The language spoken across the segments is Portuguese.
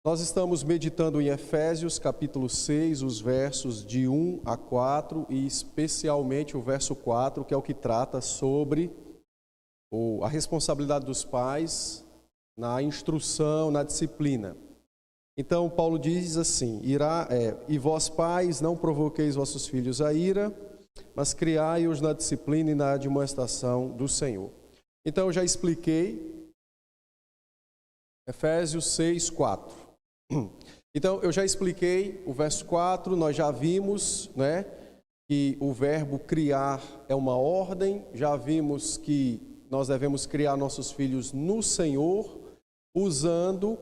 Nós estamos meditando em Efésios, capítulo 6, os versos de 1 a 4 e especialmente o verso 4, que é o que trata sobre a responsabilidade dos pais na instrução, na disciplina. Então, Paulo diz assim, e vós pais, não provoqueis vossos filhos a ira, mas criai-os na disciplina e na admoestação do Senhor. Então, eu já expliquei Efésios 6, 4. Então, eu já expliquei o verso 4, nós já vimos, que o verbo criar é uma ordem, já vimos que nós devemos criar nossos filhos no Senhor, usando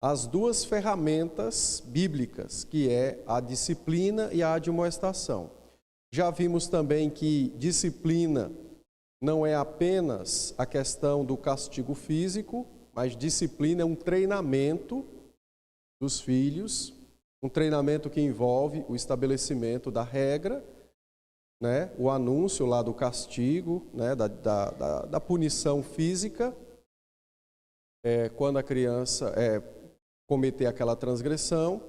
as duas ferramentas bíblicas, que é a disciplina e a admoestação. Já vimos também que disciplina não é apenas a questão do castigo físico, mas disciplina é um treinamento dos filhos, um treinamento que envolve o estabelecimento da regra, o anúncio lá do castigo, da punição física, quando a criança cometer aquela transgressão,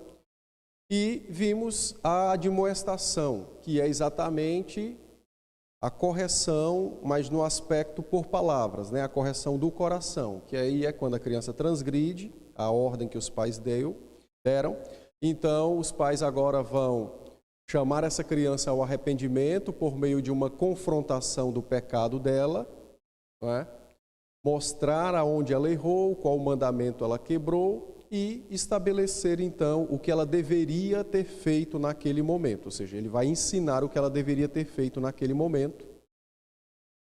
e vimos a admoestação, que é exatamente a correção, mas no aspecto por palavras, a correção do coração, que aí é quando a criança transgride a ordem que os pais deram. Então, os pais agora vão chamar essa criança ao arrependimento por meio de uma confrontação do pecado dela, mostrar aonde ela errou, qual mandamento ela quebrou e estabelecer, então, o que ela deveria ter feito naquele momento. Ou seja, ele vai ensinar o que ela deveria ter feito naquele momento.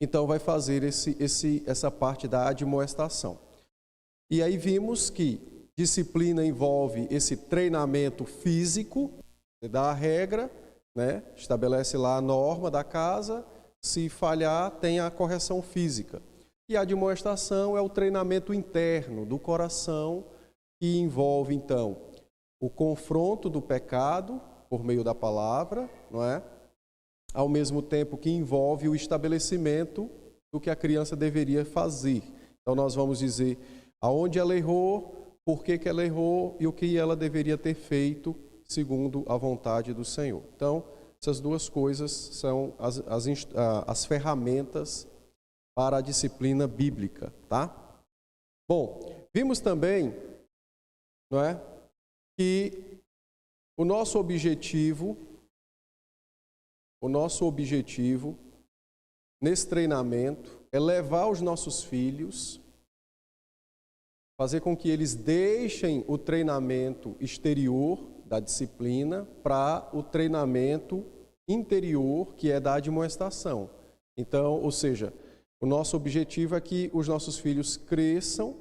Então, vai fazer essa parte da admoestação. E aí vimos que disciplina envolve esse treinamento físico, dá a regra, estabelece lá a norma da casa, se falhar tem a correção física. E a admoestação é o treinamento interno do coração, que envolve então o confronto do pecado por meio da palavra, ao mesmo tempo que envolve o estabelecimento do que a criança deveria fazer. Então nós vamos dizer aonde ela errou, por que ela errou e o que ela deveria ter feito segundo a vontade do Senhor. Então, essas duas coisas são as ferramentas para a disciplina bíblica, tá? Bom, vimos também, que o nosso objetivo nesse treinamento é levar os nossos filhos, fazer com que eles deixem o treinamento exterior da disciplina para o treinamento interior, que é da admoestação. Então, ou seja, o nosso objetivo é que os nossos filhos cresçam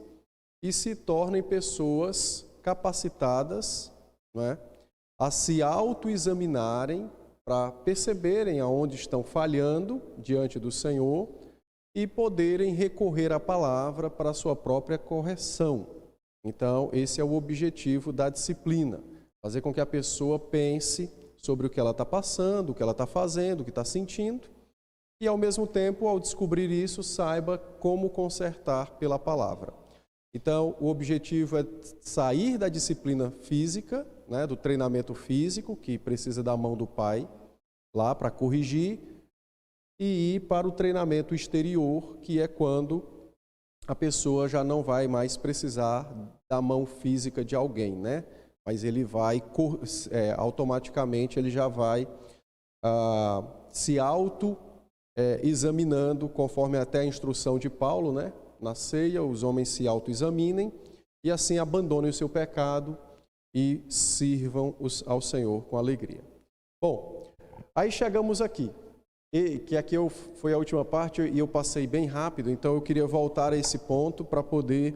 e se tornem pessoas capacitadas, a se autoexaminarem para perceberem aonde estão falhando diante do Senhor e poderem recorrer à palavra para a sua própria correção. Então, esse é o objetivo da disciplina, fazer com que a pessoa pense sobre o que ela está passando, o que ela está fazendo, o que está sentindo, e ao mesmo tempo, ao descobrir isso, saiba como consertar pela palavra. Então, o objetivo é sair da disciplina física, do treinamento físico, que precisa da mão do pai lá para corrigir, e ir para o treinamento exterior, que é quando a pessoa já não vai mais precisar da mão física de alguém, Mas ele vai, automaticamente, ele já vai se auto-examinando, conforme até a instrução de Paulo, Na ceia, os homens se autoexaminem e assim abandonem o seu pecado e sirvam ao Senhor com alegria. Bom, aí chegamos aqui. Que aqui foi a última parte e eu passei bem rápido, então eu queria voltar a esse ponto para poder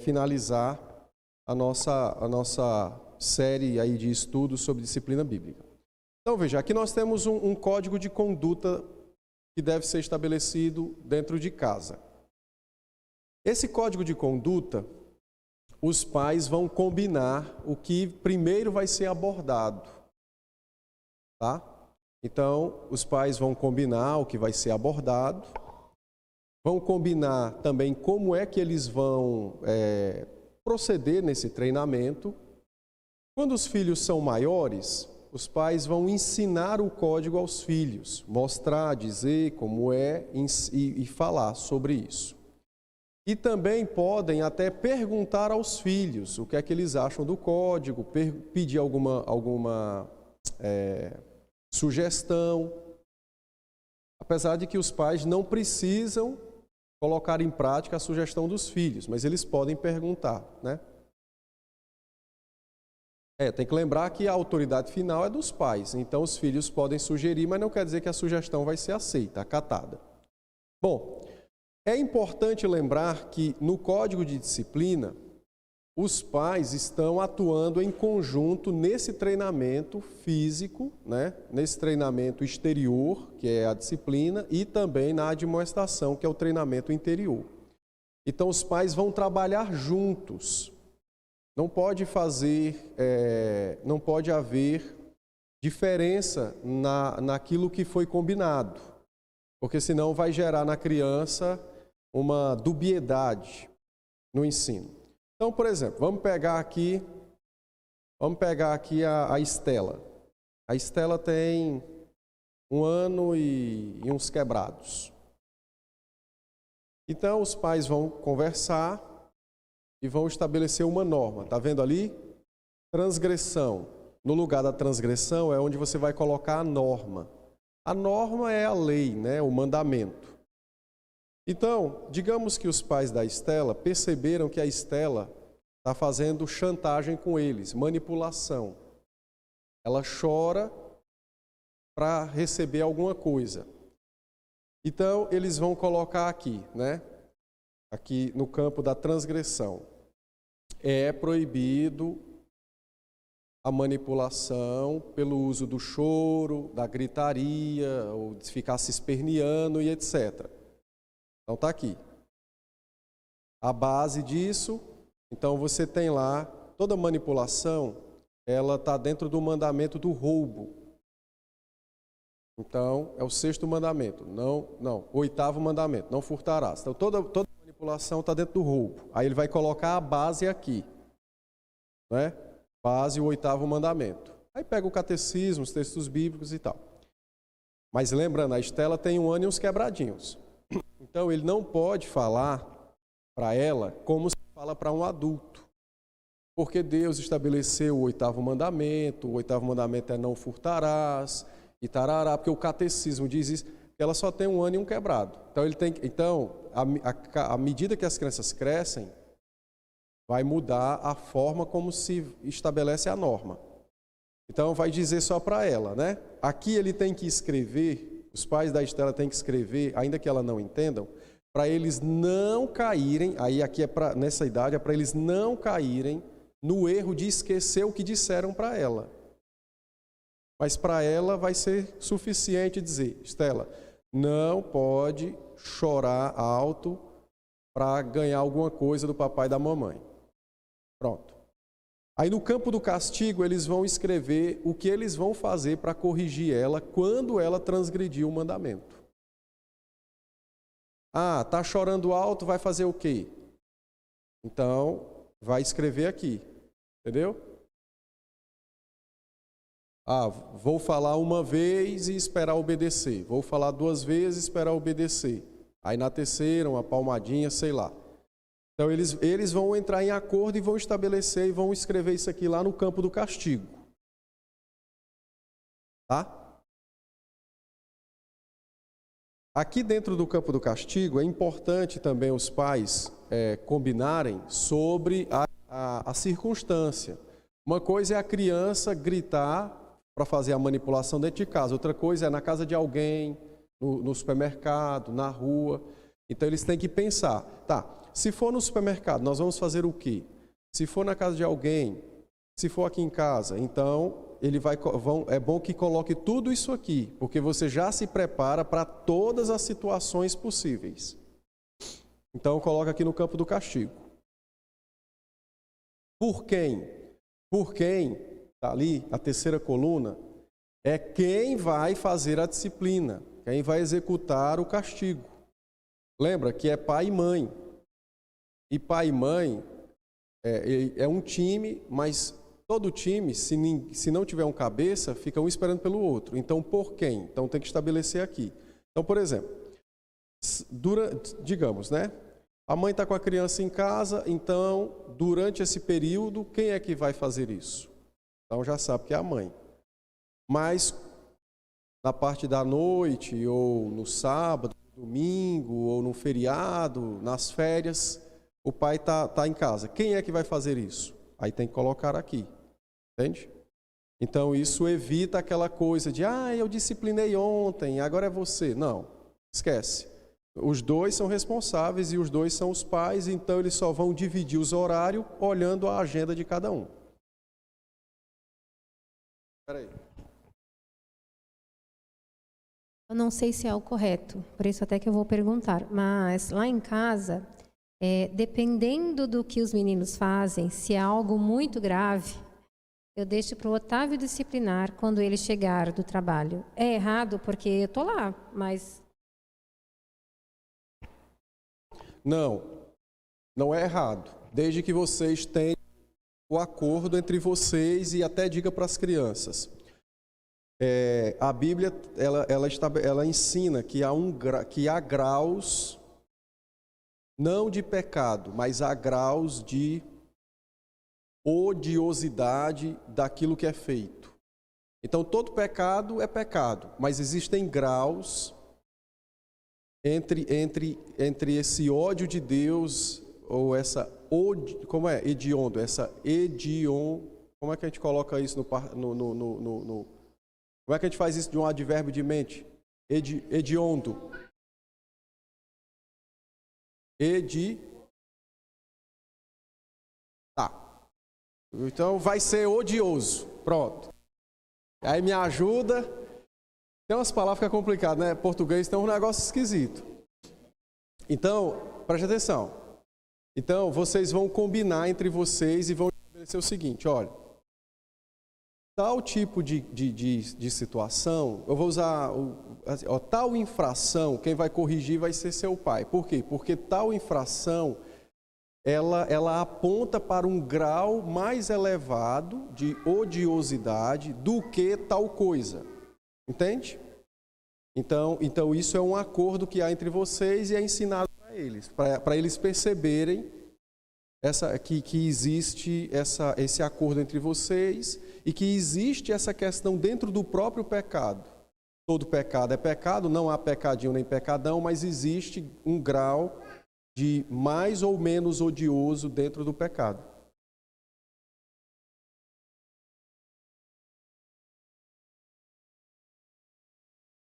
finalizar a nossa série aí de estudos sobre disciplina bíblica. Então veja, aqui nós temos um código de conduta que deve ser estabelecido dentro de casa. Esse código de conduta, os pais vão combinar o que primeiro vai ser abordado, tá? Então, os pais vão combinar o que vai ser abordado, vão combinar também como é que eles vão proceder nesse treinamento. Quando os filhos são maiores, os pais vão ensinar o código aos filhos, mostrar, dizer como é e falar sobre isso. E também podem até perguntar aos filhos o que é que eles acham do código, pedir alguma sugestão. Apesar de que os pais não precisam colocar em prática a sugestão dos filhos, mas eles podem perguntar, né? Tem que lembrar que a autoridade final é dos pais, então os filhos podem sugerir, mas não quer dizer que a sugestão vai ser aceita, acatada. Bom, é importante lembrar que no Código de Disciplina, os pais estão atuando em conjunto nesse treinamento físico, né? Nesse treinamento exterior, que é a disciplina, e também na admoestação, que é o treinamento interior. Então, os pais vão trabalhar juntos. Não pode haver diferença naquilo que foi combinado, porque senão vai gerar na criança uma dubiedade no ensino. Então, por exemplo, vamos pegar aqui a Estela. A Estela tem 1 ano e uns quebrados. Então, os pais vão conversar e vão estabelecer uma norma. Está vendo ali? Transgressão. No lugar da transgressão é onde você vai colocar a norma. A norma é a lei, né? O mandamento. Então, digamos que os pais da Estela perceberam que a Estela está fazendo chantagem com eles, manipulação. Ela chora para receber alguma coisa. Então, eles vão colocar aqui, né? Aqui no campo da transgressão. É proibido a manipulação pelo uso do choro, da gritaria, ou de ficar se esperneando e etc. Então está aqui. A base disso, então você tem lá, toda manipulação, ela está dentro do mandamento do roubo. Então, é o 6º mandamento, não, 8º mandamento, não furtarás. Então, toda manipulação está dentro do roubo. Aí ele vai colocar a base aqui, né? Base, o 8º mandamento. Aí pega o catecismo, os textos bíblicos e tal. Mas lembrando, a Estela tem 1 ano e uns quebradinhos. Então, ele não pode falar para ela como se fala para um adulto. Porque Deus estabeleceu o 8º mandamento, o 8º mandamento é não furtarás, e tarará, porque o catecismo diz isso, que ela só tem 1 ano e um quebrado. Então, à medida que as crianças crescem, vai mudar a forma como se estabelece a norma. Então, vai dizer só para ela, né? Aqui ele tem que escrever, os pais da Estela têm que escrever, ainda que ela não entendam, para eles não caírem, aí aqui nessa idade é para eles não caírem no erro de esquecer o que disseram para ela. Mas para ela vai ser suficiente dizer, Estela, não pode chorar alto para ganhar alguma coisa do papai e da mamãe. Pronto. Aí no campo do castigo eles vão escrever o que eles vão fazer para corrigir ela quando ela transgredir o mandamento. Ah, tá chorando alto, vai fazer o quê? Então, vai escrever aqui, entendeu? Ah, vou falar 1 vez e esperar obedecer. Vou falar 2 vezes e esperar obedecer. Aí na terceira, uma palmadinha, sei lá. Então eles vão entrar em acordo e vão estabelecer e vão escrever isso aqui lá no campo do castigo. Tá? Aqui dentro do campo do castigo é importante também os pais combinarem sobre a circunstância. Uma coisa é a criança gritar para fazer a manipulação dentro de casa. Outra coisa é na casa de alguém, no supermercado, na rua. Então, eles têm que pensar, tá, se for no supermercado, nós vamos fazer o quê? Se for na casa de alguém, se for aqui em casa, então, é bom que coloque tudo isso aqui, porque você já se prepara para todas as situações possíveis. Então, coloca aqui no campo do castigo. Por quem? Por quem? Está ali, a terceira coluna, é quem vai fazer a disciplina, quem vai executar o castigo. Lembra que é pai e mãe. E pai e mãe É um time, mas todo time, se não tiver um cabeça, fica um esperando pelo outro. Então, por quem? Então, tem que estabelecer aqui. Então, por exemplo, digamos, né? A mãe está com a criança em casa, então, durante esse período, quem é que vai fazer isso? Então, já sabe que é a mãe. Mas, na parte da noite, ou no sábado, domingo, ou no feriado, nas férias, o pai tá em casa. Quem é que vai fazer isso? Aí tem que colocar aqui. Entende? Então, isso evita aquela coisa de, eu disciplinei ontem, agora é você. Não, esquece. Os dois são responsáveis e os dois são os pais, então eles só vão dividir os horários olhando a agenda de cada um. Espera aí. Eu não sei se é o correto, por isso até que eu vou perguntar. Mas lá em casa, dependendo do que os meninos fazem, se é algo muito grave, eu deixo para o Otávio disciplinar quando ele chegar do trabalho. É errado porque eu estou lá, mas... Não é errado. Desde que vocês tenham o acordo entre vocês e até diga para as crianças. A Bíblia ela ensina que há graus, não de pecado, mas há graus de odiosidade daquilo que é feito. Então, todo pecado é pecado, mas existem graus entre esse ódio de Deus, ou essa como é? Hediondo, como é que a gente coloca isso como é que a gente faz isso de um advérbio de mente? Hediondo. Tá. Então vai ser odioso. Pronto. Aí me ajuda. Tem umas palavras que é complicado, né? Português tem um negócio esquisito. Então, preste atenção. Então, vocês vão combinar entre vocês e vão estabelecer o seguinte, olha. Tal tipo de situação, eu vou usar tal infração, quem vai corrigir vai ser seu pai. Por quê? Porque tal infração, ela aponta para um grau mais elevado de odiosidade do que tal coisa. Entende? Então isso é um acordo que há entre vocês e é ensinado para eles perceberem que existe esse acordo entre vocês e que existe essa questão dentro do próprio pecado. Todo pecado é pecado, não há pecadinho nem pecadão, mas existe um grau de mais ou menos odioso dentro do pecado.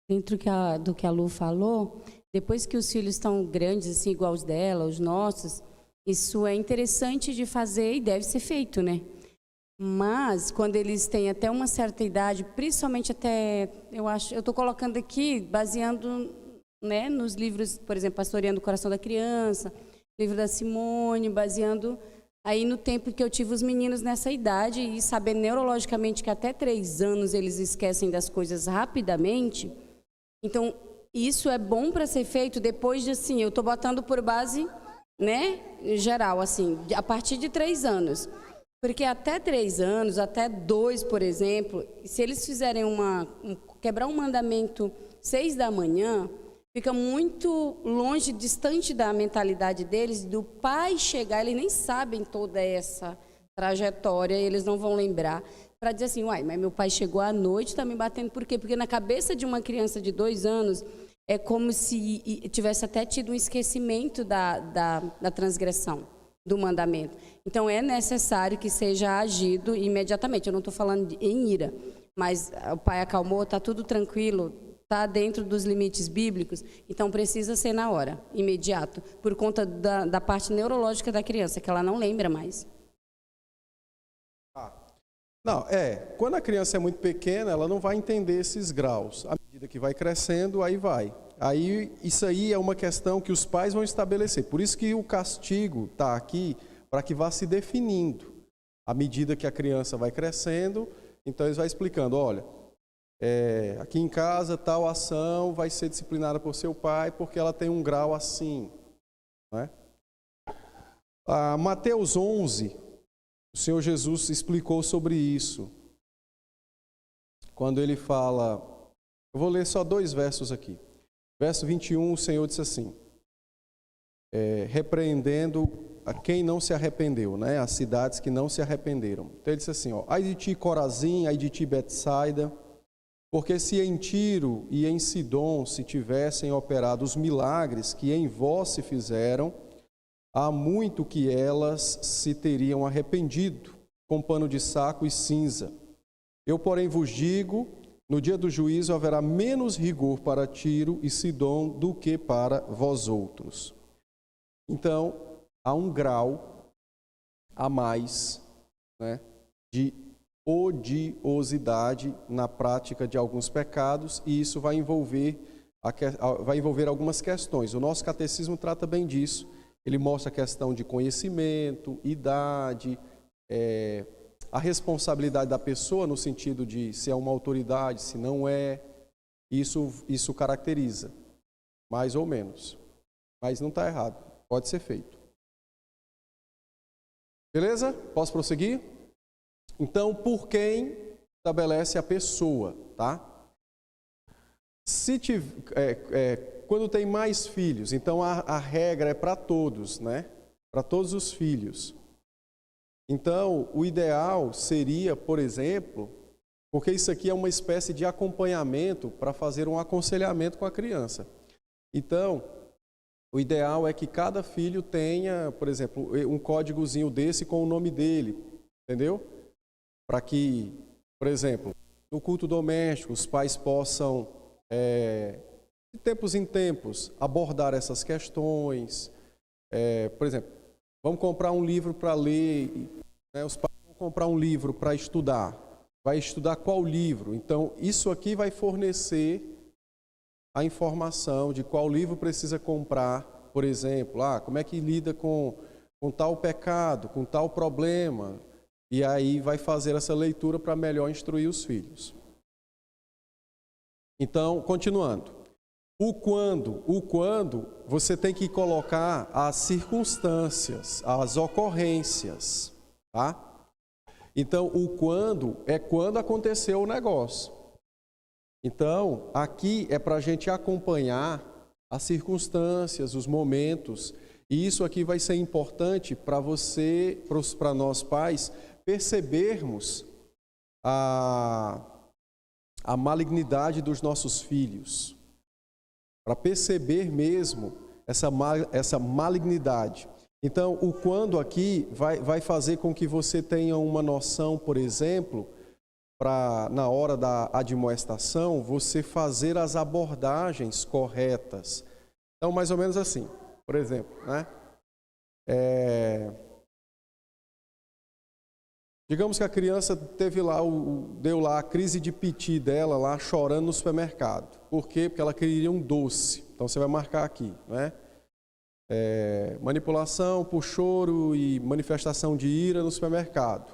Dentro do que a Lu falou, depois que os filhos estão grandes, assim, igual os dela, os nossos, isso é interessante de fazer e deve ser feito, né? Mas, quando eles têm até uma certa idade, principalmente até, eu estou colocando aqui, baseando, né, nos livros, por exemplo, Pastoreando o Coração da Criança, livro da Simone, baseando aí no tempo que eu tive os meninos nessa idade e sabendo neurologicamente que até 3 anos eles esquecem das coisas rapidamente. Então, isso é bom para ser feito depois de, assim, eu estou botando por base, né, geral, assim, a partir de 3 anos. Porque até 3 anos, até 2, por exemplo, se eles fizerem quebrar um mandamento 6 da manhã, fica muito longe, distante da mentalidade deles, do pai chegar, eles nem sabem toda essa trajetória, eles não vão lembrar, para dizer assim, uai, mas meu pai chegou à noite, está me batendo, por quê? Porque na cabeça de uma criança de 2 anos, é como se tivesse até tido um esquecimento da transgressão do mandamento. Então, é necessário que seja agido imediatamente. Eu não estou falando em ira, mas o pai acalmou, está tudo tranquilo, está dentro dos limites bíblicos, então precisa ser na hora, imediato, por conta da parte neurológica da criança, que ela não lembra mais. Não, quando a criança é muito pequena, ela não vai entender esses graus. À medida que vai crescendo, aí vai. Aí, isso aí é uma questão que os pais vão estabelecer. Por isso que o castigo está aqui, para que vá se definindo. À medida que a criança vai crescendo, então eles vão explicando, olha, aqui em casa tal ação vai ser disciplinada por seu pai, porque ela tem um grau assim. Não é? Mateus 11, O Senhor Jesus explicou sobre isso. Quando ele fala, eu vou ler só 2 versos aqui. Verso 21, o Senhor disse assim, repreendendo a quem não se arrependeu, né? As cidades que não se arrependeram. Então ele disse assim, ai de ti Corazim, ai de ti Betsaida, porque se em Tiro e em Sidom se tivessem operado os milagres que em vós se fizeram, há muito que elas se teriam arrependido, com pano de saco e cinza. Eu, porém, vos digo, no dia do juízo haverá menos rigor para Tiro e Sidom do que para vós outros. Então, há um grau a mais, né, de odiosidade na prática de alguns pecados, e isso vai envolver algumas questões. O nosso catecismo trata bem disso. Ele mostra a questão de conhecimento, idade, a responsabilidade da pessoa no sentido de se é uma autoridade, se não é. Isso caracteriza, mais ou menos. Mas não está errado, pode ser feito. Beleza? Posso prosseguir? Então, por quem estabelece a pessoa, tá? Quando tem mais filhos, então a regra é para todos, né? Para todos os filhos. Então, o ideal seria, por exemplo, porque isso aqui é uma espécie de acompanhamento para fazer um aconselhamento com a criança. Então, o ideal é que cada filho tenha, por exemplo, um códigozinho desse com o nome dele, entendeu? Para que, por exemplo, no culto doméstico, os pais possam, de tempos em tempos, abordar essas questões. Por exemplo, vamos comprar um livro para ler, né? Os pais vão comprar um livro para estudar. Vai estudar qual livro? Então, isso aqui vai fornecer a informação de qual livro precisa comprar, por exemplo. Como é que lida com tal pecado, com tal problema. E aí vai fazer essa leitura para melhor instruir os filhos. Então, continuando. O quando, você tem que colocar as circunstâncias, as ocorrências, tá? Então, o quando é quando aconteceu o negócio. Então, aqui é para a gente acompanhar as circunstâncias, os momentos, e isso aqui vai ser importante para para nós pais, percebermos a malignidade dos nossos filhos, para perceber mesmo essa malignidade. Então, o quando aqui vai fazer com que você tenha uma noção, por exemplo, para na hora da admoestação, você fazer as abordagens corretas. Então, mais ou menos assim, por exemplo, né? Digamos que a criança deu lá a crise de piti dela lá chorando no supermercado. Por quê? Porque ela queria um doce. Então você vai marcar aqui, né? Manipulação por choro e manifestação de ira no supermercado.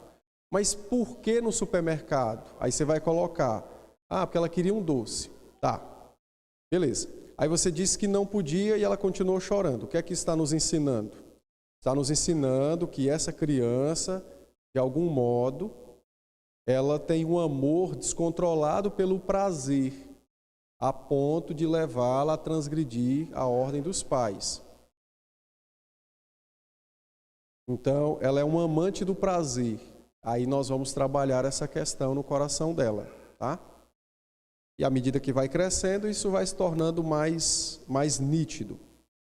Mas por que no supermercado? Aí você vai colocar, porque ela queria um doce. Tá, beleza. Aí você disse que não podia e ela continuou chorando. O que é que está nos ensinando? Está nos ensinando que essa criança, de algum modo, ela tem um amor descontrolado pelo prazer, a ponto de levá-la a transgredir a ordem dos pais. Então, ela é uma amante do prazer. Aí nós vamos trabalhar essa questão no coração dela, tá? E à medida que vai crescendo, isso vai se tornando mais nítido,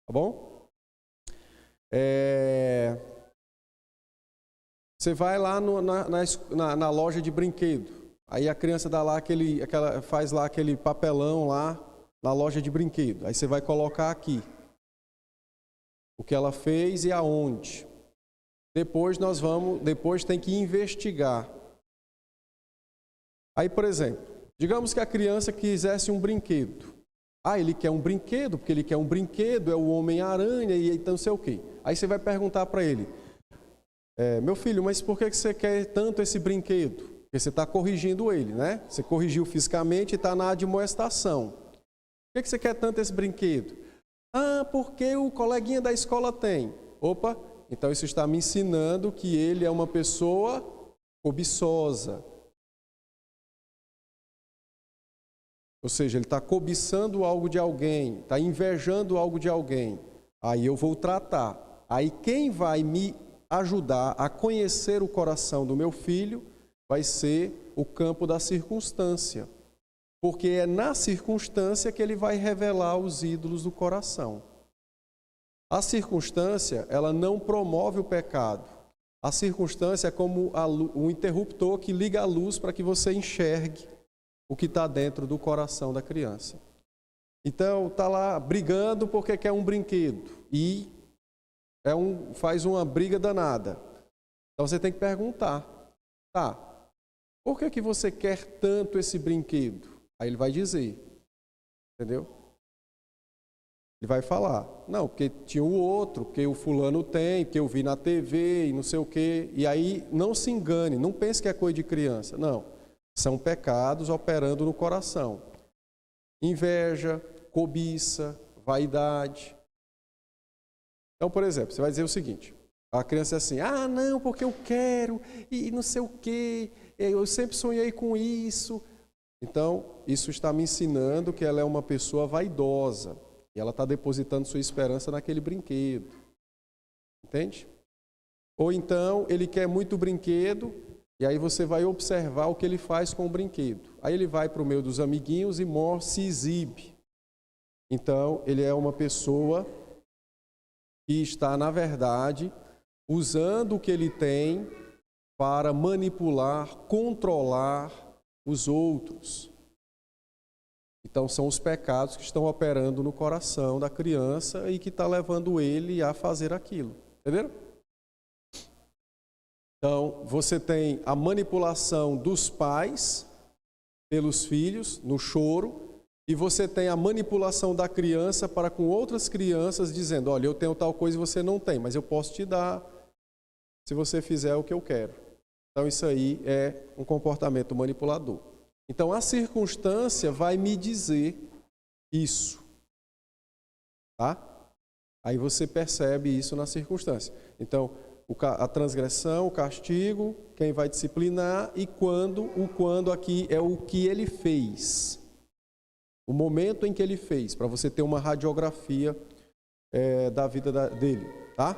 tá bom? Você vai lá na loja de brinquedo, aí a criança dá lá faz lá aquele papelão lá na loja de brinquedo. Aí você vai colocar aqui o que ela fez e aonde. Depois tem que investigar. Aí, por exemplo, digamos que a criança quisesse um brinquedo. Ele quer um brinquedo, porque ele quer um brinquedo, é o Homem-Aranha e então não sei o quê. Aí você vai perguntar para ele, meu filho, mas por que você quer tanto esse brinquedo? Porque você está corrigindo ele, né? Você corrigiu fisicamente e está na admoestação. Por que você quer tanto esse brinquedo? Porque o coleguinha da escola tem. Opa! Então isso está me ensinando que ele é uma pessoa cobiçosa. Ou seja, ele está cobiçando algo de alguém, está invejando algo de alguém. Aí eu vou tratar. Aí quem vai me ajudar a conhecer o coração do meu filho vai ser o campo da circunstância. Porque é na circunstância que ele vai revelar os ídolos do coração. A circunstância, ela não promove o pecado. A circunstância é como um interruptor que liga a luz para que você enxergue o que está dentro do coração da criança. Então, está lá brigando porque quer um brinquedo e faz uma briga danada. Então, você tem que perguntar, tá, por que você quer tanto esse brinquedo? Aí ele vai dizer, entendeu? Ele vai falar, não, porque tinha o outro, porque o fulano tem, porque eu vi na TV e não sei o quê. E aí não se engane, não pense que é coisa de criança. Não, são pecados operando no coração. Inveja, cobiça, vaidade. Então, por exemplo, você vai dizer o seguinte, a criança é assim, ah, não, porque eu quero e não sei o quê, eu sempre sonhei com isso. Então, isso está me ensinando que ela é uma pessoa vaidosa. E ela está depositando sua esperança naquele brinquedo. Entende? Ou então, ele quer muito brinquedo, e aí você vai observar o que ele faz com o brinquedo. Aí ele vai para o meio dos amiguinhos e se exibe. Então, ele é uma pessoa que está, na verdade, usando o que ele tem para manipular, controlar os outros. Então, são os pecados que estão operando no coração da criança e que está levando ele a fazer aquilo. Entenderam? Então, você tem a manipulação dos pais pelos filhos, no choro, e você tem a manipulação da criança para com outras crianças, dizendo, olha, eu tenho tal coisa e você não tem, mas eu posso te dar se você fizer o que eu quero. Então, isso aí é um comportamento manipulador. Então, a circunstância vai me dizer isso. Tá? Aí você percebe isso na circunstância. Então, a transgressão, o castigo, quem vai disciplinar e quando, o quando aqui é o que ele fez. O momento em que ele fez, para você ter uma radiografia da vida dele. Tá?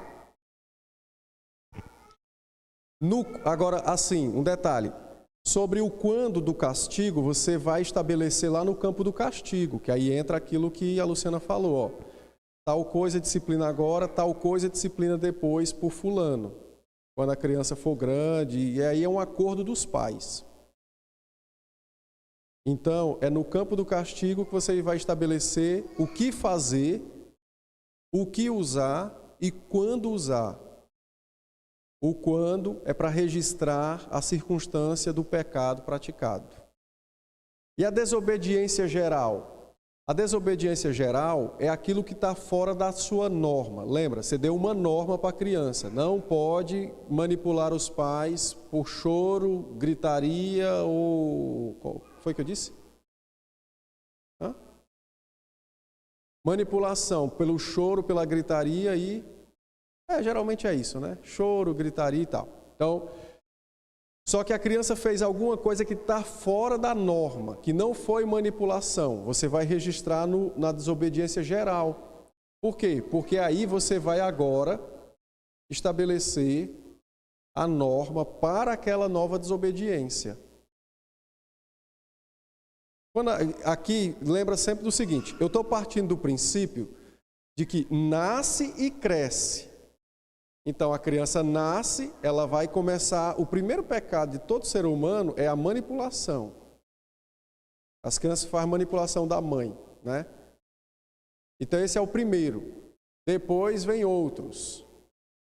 Agora, assim, um detalhe. Sobre o quando do castigo, você vai estabelecer lá no campo do castigo, que aí entra aquilo que a Luciana falou, ó. Tal coisa disciplina agora, tal coisa disciplina depois por fulano. Quando a criança for grande, e aí é um acordo dos pais. Então, é no campo do castigo que você vai estabelecer o que fazer, o que usar e quando usar. O quando é para registrar a circunstância do pecado praticado. E a desobediência geral? A desobediência geral é aquilo que está fora da sua norma. Lembra, você deu uma norma para a criança. Não pode manipular os pais por choro, gritaria ou... Qual foi que eu disse? Hã? Manipulação pelo choro, pela gritaria e... geralmente é isso, né? Choro, gritaria e tal. Então, só que a criança fez alguma coisa que está fora da norma, que não foi manipulação. Você vai registrar na desobediência geral. Por quê? Porque aí você vai agora estabelecer a norma para aquela nova desobediência. Aqui, lembra sempre do seguinte, eu estou partindo do princípio de que nasce e cresce. Então, a criança nasce, ela vai começar... O primeiro pecado de todo ser humano é a manipulação. As crianças fazem manipulação da mãe, né? Então, esse é o primeiro. Depois vem outros.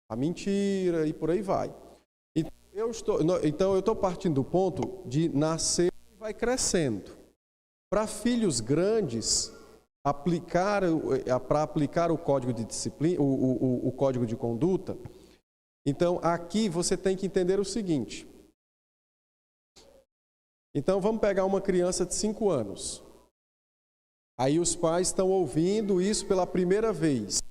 A mentira e por aí vai. Então, eu estou partindo do ponto de nascer e vai crescendo. Para filhos grandes... para aplicar o código de disciplina, o código de conduta, então aqui você tem que entender o seguinte. Então vamos pegar uma criança de 5 anos. Aí os pais estão ouvindo isso pela primeira vez.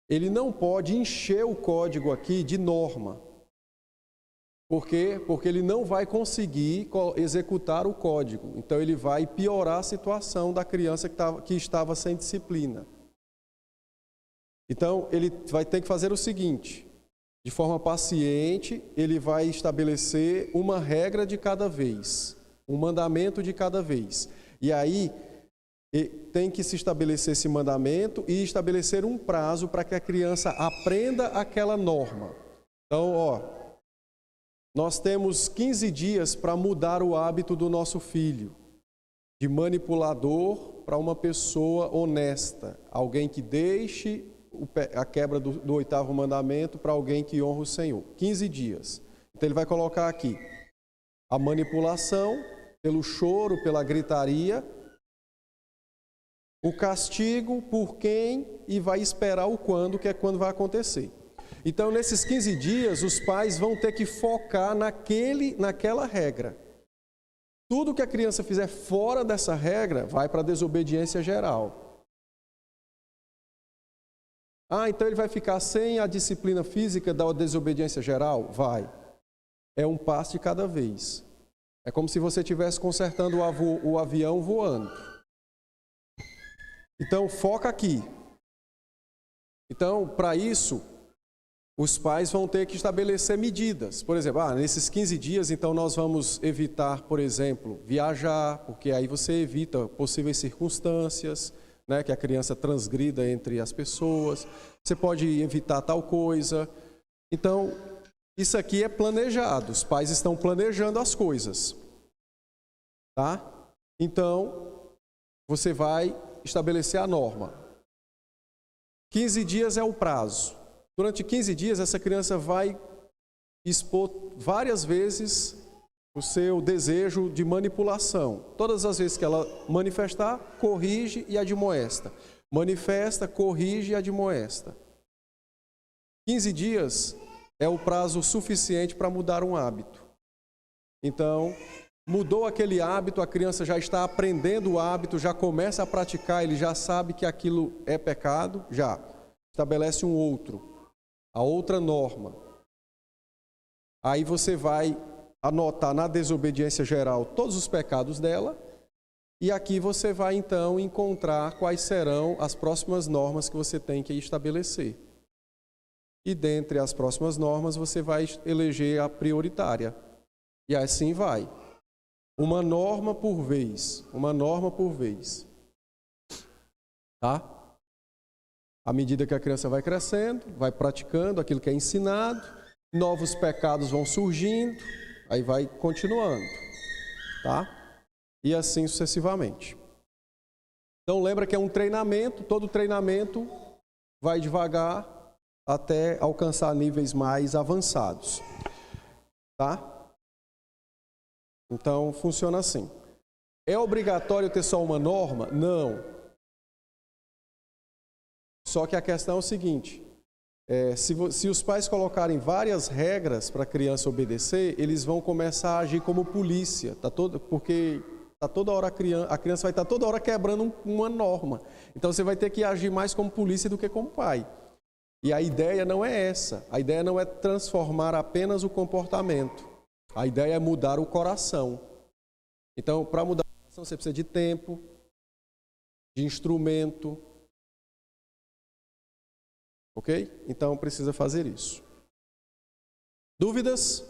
ele não pode encher o código aqui de norma. Por quê? Porque ele não vai conseguir executar o código. Então, ele vai piorar a situação da criança que estava sem disciplina. Então, ele vai ter que fazer o seguinte: de forma paciente, ele vai estabelecer uma regra de cada vez, um mandamento de cada vez. E aí, tem que se estabelecer esse mandamento e estabelecer um prazo para que a criança aprenda aquela norma. Então, nós temos 15 dias para mudar o hábito do nosso filho, de manipulador para uma pessoa honesta, alguém que deixe a quebra do 8º mandamento para alguém que honra o Senhor. 15 dias. Então ele vai colocar aqui a manipulação pelo choro, pela gritaria, o castigo por quem e vai esperar o quando, que é quando vai acontecer. Então, nesses 15 dias, os pais vão ter que focar naquela regra. Tudo que a criança fizer fora dessa regra vai para a desobediência geral. Então ele vai ficar sem a disciplina física da desobediência geral? Vai. É um passo de cada vez. É como se você estivesse consertando o avião voando. Então, foca aqui. Então, para isso, os pais vão ter que estabelecer medidas. Por exemplo, nesses 15 dias, então, nós vamos evitar, por exemplo, viajar, porque aí você evita possíveis circunstâncias, né, que a criança transgrida entre as pessoas. Você pode evitar tal coisa. Então, isso aqui é planejado. Os pais estão planejando as coisas. Tá? Então, você vai estabelecer a norma. 15 dias é o prazo. Durante 15 dias, essa criança vai expor várias vezes o seu desejo de manipulação. Todas as vezes que ela manifestar, corrige e admoesta. Manifesta, corrige e admoesta. 15 dias é o prazo suficiente para mudar um hábito. Então, mudou aquele hábito, a criança já está aprendendo o hábito, já começa a praticar, ele já sabe que aquilo é pecado, já estabelece um outro. A outra norma. Aí você vai anotar na desobediência geral todos os pecados dela e aqui você vai então encontrar quais serão as próximas normas que você tem que estabelecer. E dentre as próximas normas você vai eleger a prioritária. E assim vai. Uma norma por vez. Uma norma por vez. Tá? À medida que a criança vai crescendo, vai praticando aquilo que é ensinado, novos pecados vão surgindo, aí vai continuando, tá? E assim sucessivamente. Então lembra que é um treinamento, todo treinamento vai devagar até alcançar níveis mais avançados, tá? Então funciona assim. É obrigatório ter só uma norma? Não. Só que a questão é o seguinte, se os pais colocarem várias regras para a criança obedecer, eles vão começar a agir como polícia, porque toda hora a criança vai estar toda hora quebrando uma norma. Então você vai ter que agir mais como polícia do que como pai. E a ideia não é essa, a ideia não é transformar apenas o comportamento, a ideia é mudar o coração. Então, para mudar o coração você precisa de tempo, de instrumento. Ok? Então precisa fazer isso. Dúvidas?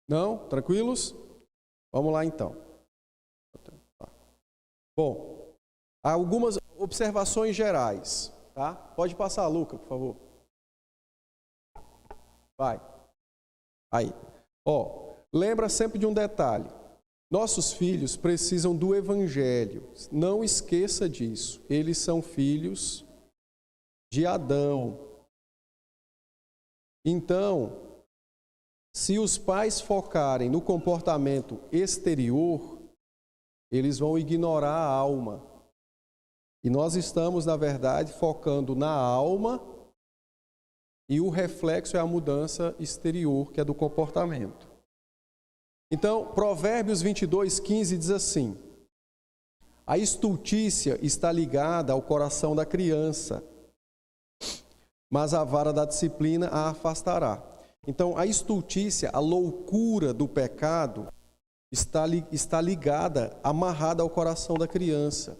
Não? Tranquilos? Vamos lá então. Bom, algumas observações gerais. Tá? Pode passar, Luca, por favor. Vai. Aí. Lembra sempre de um detalhe. Nossos filhos precisam do Evangelho. Não esqueça disso. Eles são filhos de Adão. Então, se os pais focarem no comportamento exterior, eles vão ignorar a alma. E nós estamos, na verdade, focando na alma e o reflexo é a mudança exterior, que é do comportamento. Então, Provérbios 22:15 diz assim: a estultícia está ligada ao coração da criança, mas a vara da disciplina a afastará. Então, a estultícia, a loucura do pecado, está ligada, amarrada ao coração da criança.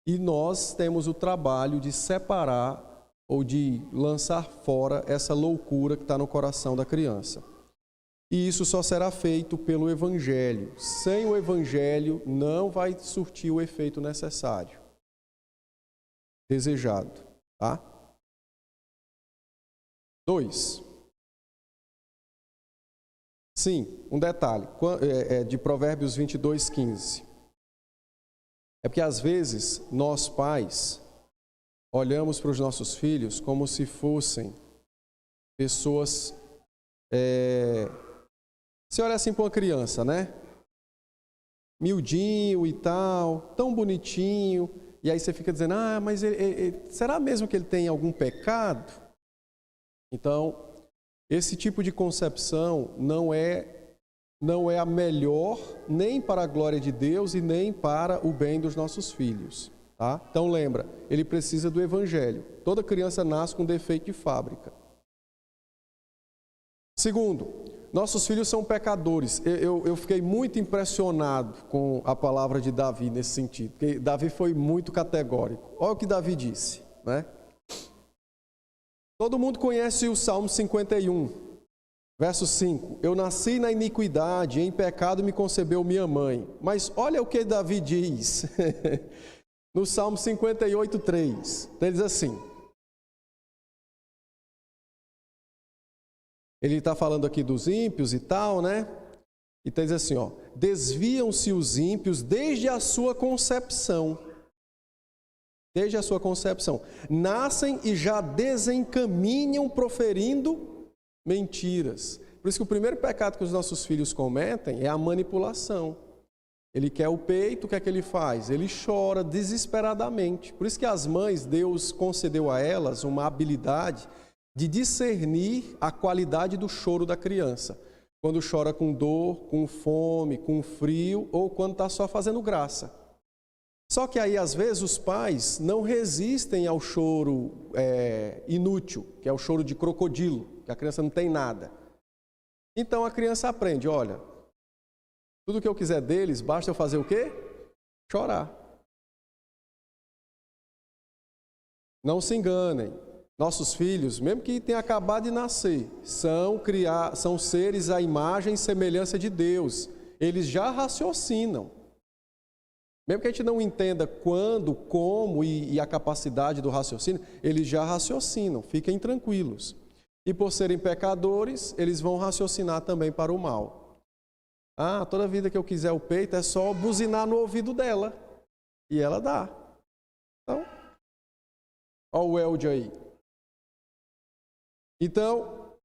E nós temos o trabalho de separar ou de lançar fora essa loucura que está no coração da criança. E isso só será feito pelo Evangelho. Sem o Evangelho, não vai surtir o efeito necessário, desejado. Tá? 2. Sim, um detalhe, de Provérbios 22, 15. É porque às vezes nós pais olhamos para os nossos filhos como se fossem pessoas... Você olha assim para uma criança, né? Miudinho e tal, tão bonitinho, e aí você fica dizendo, mas será mesmo que ele tem algum pecado? Então, esse tipo de concepção não é a melhor nem para a glória de Deus e nem para o bem dos nossos filhos. Tá? Então lembra, ele precisa do Evangelho. Toda criança nasce com defeito de fábrica. Segundo, nossos filhos são pecadores. Eu fiquei muito impressionado com a palavra de Davi nesse sentido, porque Davi foi muito categórico. Olha o que Davi disse, né? Todo mundo conhece o Salmo 51, verso 5. Eu nasci na iniquidade, em pecado me concebeu minha mãe. Mas olha o que Davi diz no Salmo 58, 3. Ele diz assim, ele está falando aqui dos ímpios e tal, né? Então diz assim, desviam-se os ímpios desde a sua concepção. Desde a sua concepção. Nascem e já desencaminham proferindo mentiras. Por isso que o primeiro pecado que os nossos filhos cometem é a manipulação. Ele quer o peito, o que é que ele faz? Ele chora desesperadamente. Por isso que as mães, Deus concedeu a elas uma habilidade de discernir a qualidade do choro da criança. Quando chora com dor, com fome, com frio ou quando está só fazendo graça. Só que aí, às vezes, os pais não resistem ao choro inútil, que é o choro de crocodilo, que a criança não tem nada. Então, a criança aprende, olha, tudo que eu quiser deles, basta eu fazer o quê? Chorar. Não se enganem. Nossos filhos, mesmo que tenham acabado de nascer, são seres à imagem e semelhança de Deus. Eles já raciocinam. Mesmo que a gente não entenda quando, como e a capacidade do raciocínio, eles já raciocinam, fiquem tranquilos. E por serem pecadores, eles vão raciocinar também para o mal. Toda vida que eu quiser o peito é só buzinar no ouvido dela. E ela dá. Então, olha o Elde aí. Então,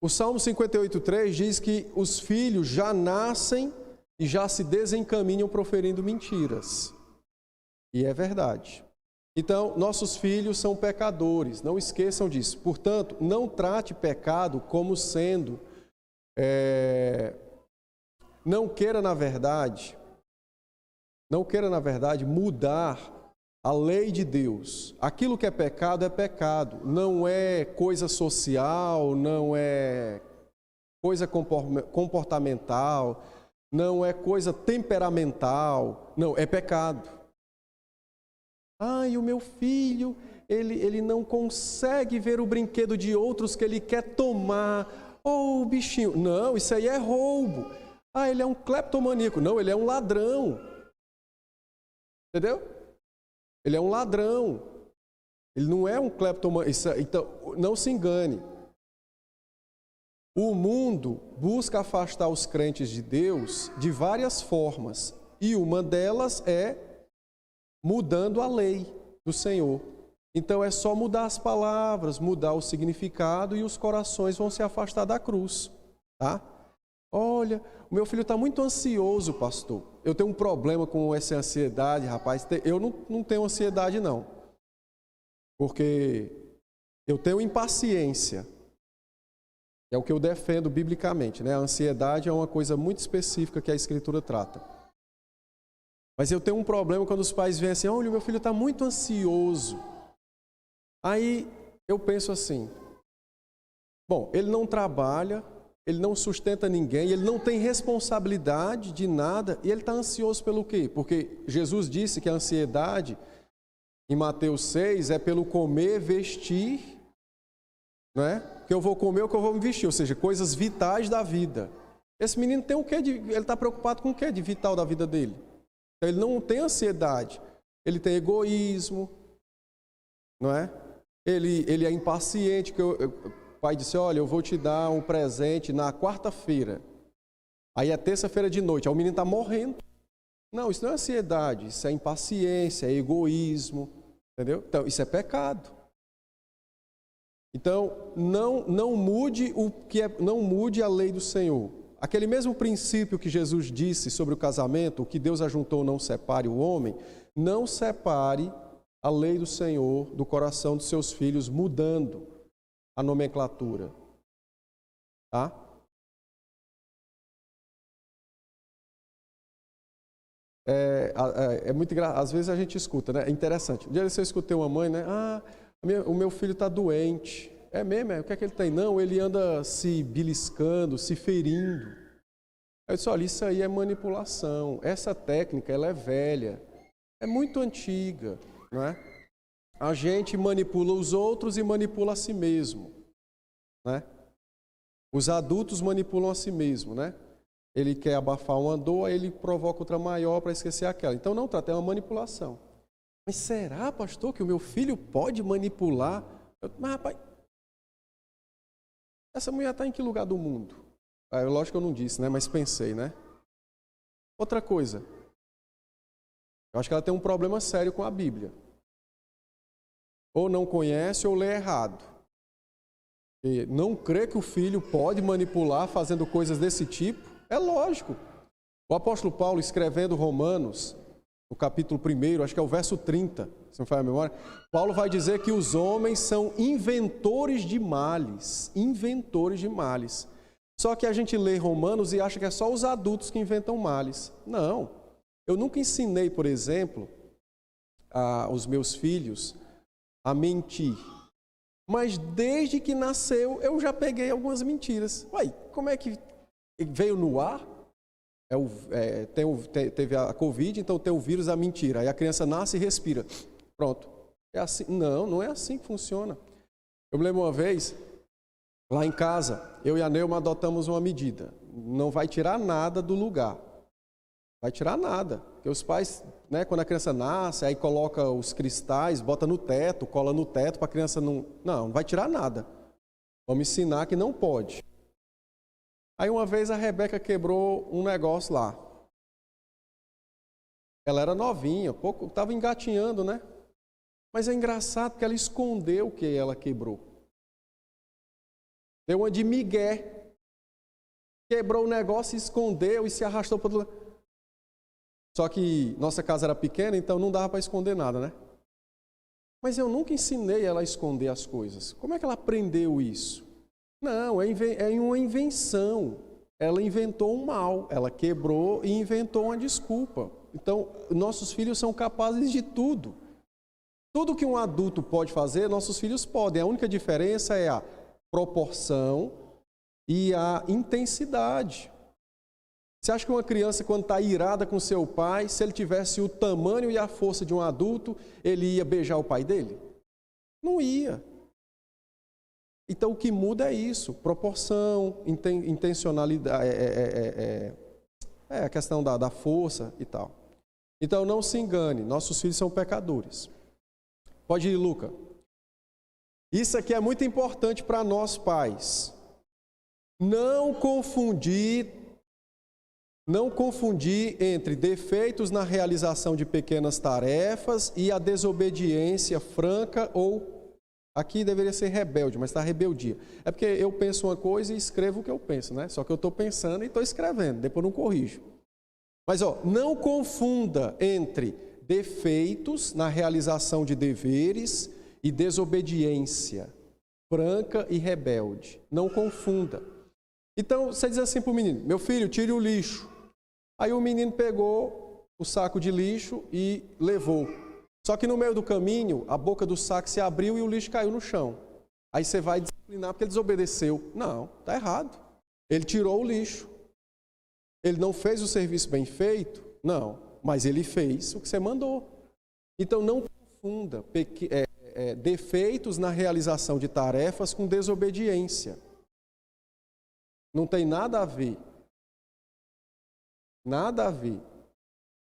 o Salmo 58,3 diz que os filhos já nascem e já se desencaminham proferindo mentiras. E é verdade. Então, nossos filhos são pecadores, não esqueçam disso. Portanto, não trate pecado como sendo... Não queira, na verdade, mudar a lei de Deus. Aquilo que é pecado, não é coisa social, não é coisa comportamental, não é coisa temperamental, não, é pecado. O meu filho, ele não consegue ver o brinquedo de outros que ele quer tomar. O bichinho. Não, isso aí é roubo. Ele é um cleptomaníaco. Não, ele é um ladrão. Entendeu? Ele é um ladrão. Ele não é um cleptomaníaco. Então, não se engane. O mundo busca afastar os crentes de Deus de várias formas. E uma delas é mudando a lei do Senhor. Então é só mudar as palavras, mudar o significado e os corações vão se afastar da cruz. Tá? Olha, o meu filho está muito ansioso, pastor. Eu tenho um problema com essa ansiedade, rapaz. Eu não tenho ansiedade, não. Porque eu tenho impaciência. É o que eu defendo biblicamente, né? A ansiedade é uma coisa muito específica que a Escritura trata. Mas eu tenho um problema quando os pais veem assim, olha, o meu filho está muito ansioso. Aí eu penso assim, bom, ele não trabalha, ele não sustenta ninguém, ele não tem responsabilidade de nada, e ele está ansioso pelo quê? Porque Jesus disse que a ansiedade, em Mateus 6, é pelo comer, vestir, não é? Que eu vou comer, o que eu vou me vestir, ou seja, coisas vitais da vida. Esse menino tem o quê? Ele está preocupado com o quê de vital da vida dele? Então, ele não tem ansiedade, ele tem egoísmo, não é? Ele é impaciente, que o pai disse, olha, eu vou te dar um presente na quarta-feira. Aí é terça-feira de noite, aí o menino está morrendo. Não, isso não é ansiedade, isso é impaciência, é egoísmo, entendeu? Então, isso é pecado. Então, não mude não mude a lei do Senhor. Aquele mesmo princípio que Jesus disse sobre o casamento, o que Deus ajuntou não separe o homem, não separe a lei do Senhor do coração dos seus filhos, mudando a nomenclatura. Tá? É muito engraçado. Às vezes a gente escuta, né? É interessante. Um dia eu escutei uma mãe, né? O meu filho está doente. É mesmo? O que é que ele tem? Não, ele anda se beliscando, se ferindo. Eu disse, olha, isso aí é manipulação. Essa técnica, ela é velha. É muito antiga, não é? A gente manipula os outros e manipula a si mesmo, né? Os adultos manipulam a si mesmo, né? Ele quer abafar uma dor, aí ele provoca outra maior para esquecer aquela. Então não trata, é uma manipulação. Mas será, pastor, que o meu filho pode manipular? Mas rapaz, essa mulher está em que lugar do mundo? Lógico que eu não disse, né? Mas pensei, né? Outra coisa, eu acho que ela tem um problema sério com a Bíblia. Ou não conhece ou lê errado. E não crê que o filho pode manipular fazendo coisas desse tipo? É lógico. O apóstolo Paulo, escrevendo Romanos, no capítulo 1, acho que é o verso 30, se não falha a memória, Paulo vai dizer que os homens são inventores de males. Inventores de males. Só que a gente lê Romanos e acha que é só os adultos que inventam males. Não. Eu nunca ensinei, por exemplo, aos meus filhos a mentir. Mas desde que nasceu, eu já peguei algumas mentiras. Uai, como é que veio no ar? Teve a Covid, então tem o vírus da mentira. Aí a criança nasce e respira. Pronto. É assim? Não, não é assim que funciona. Eu me lembro uma vez, lá em casa, eu e a Neuma adotamos uma medida. Não vai tirar nada do lugar. Vai tirar nada. Porque os pais, né, quando a criança nasce, aí coloca os cristais, bota no teto, cola no teto para a criança não... Não vai tirar nada. Vamos ensinar que não pode. Aí uma vez a Rebeca quebrou um negócio lá. Ela era novinha, pouco, estava engatinhando, né? Mas é engraçado porque ela escondeu o que ela quebrou. Deu uma de migué. Quebrou o negócio, escondeu e se arrastou para outro lado. Só que nossa casa era pequena, então não dava para esconder nada, né? Mas eu nunca ensinei ela a esconder as coisas. Como é que ela aprendeu isso? Não, é uma invenção. Ela inventou um mal, ela quebrou e inventou uma desculpa. Então, nossos filhos são capazes de tudo. Tudo que um adulto pode fazer, nossos filhos podem. A única diferença é a proporção e a intensidade. Você acha que uma criança, quando está irada com seu pai, se ele tivesse o tamanho e a força de um adulto, ele ia beijar o pai dele? Não ia. Então, o que muda é isso, proporção, intencionalidade, a questão da força e tal. Então, não se engane, nossos filhos são pecadores. Pode ir, Luca. Isso aqui é muito importante para nós pais. Não confundir entre defeitos na realização de pequenas tarefas e a desobediência franca ou, aqui deveria ser rebelde, mas está rebeldia. É porque eu penso uma coisa e escrevo o que eu penso, né? Só que eu estou pensando e estou escrevendo, depois não corrijo. Mas, não confunda entre defeitos na realização de deveres e desobediência franca e rebelde. Não confunda. Então, você diz assim para o menino, meu filho, tire o lixo. Aí o menino pegou o saco de lixo e levou. Só que no meio do caminho, a boca do saco se abriu e o lixo caiu no chão. Aí você vai disciplinar porque ele desobedeceu. Não, está errado. Ele tirou o lixo. Ele não fez o serviço bem feito? Não, mas ele fez o que você mandou. Então não confunda defeitos na realização de tarefas com desobediência. Não tem nada a ver. Nada a ver.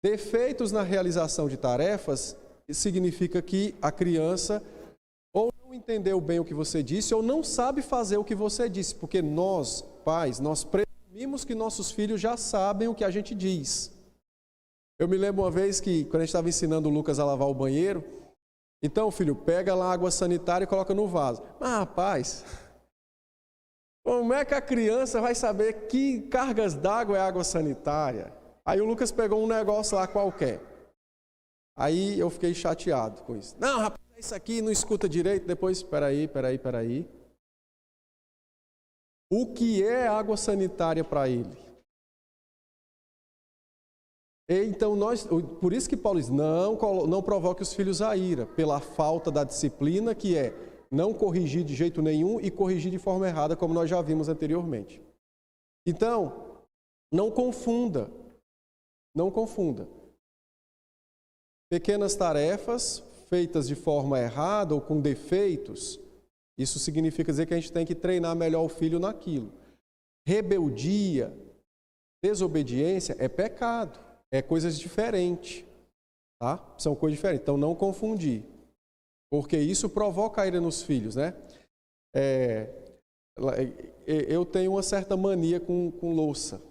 Defeitos na realização de tarefas significa que a criança ou não entendeu bem o que você disse ou não sabe fazer o que você disse, porque nós, pais, nós presumimos que nossos filhos já sabem o que a gente diz. Eu me lembro uma vez que, quando a gente estava ensinando o Lucas a lavar o banheiro, então, filho, pega lá a água sanitária e coloca no vaso. Mas, rapaz, como é que a criança vai saber que cargas d'água é água sanitária? Aí o Lucas pegou um negócio lá qualquer. Aí eu fiquei chateado com isso. Não, rapaz, isso aqui não escuta direito. Depois, peraí. O que é água sanitária para ele? Então, por isso que Paulo diz, não provoque os filhos a ira, pela falta da disciplina, que é não corrigir de jeito nenhum e corrigir de forma errada, como nós já vimos anteriormente. Então, não confunda. Não confunda. Pequenas tarefas feitas de forma errada ou com defeitos, isso significa dizer que a gente tem que treinar melhor o filho naquilo. Rebeldia, desobediência é pecado, é coisas diferentes, tá? São coisas diferentes, então não confundir, porque isso provoca a ira nos filhos, né? Eu tenho uma certa mania com louça.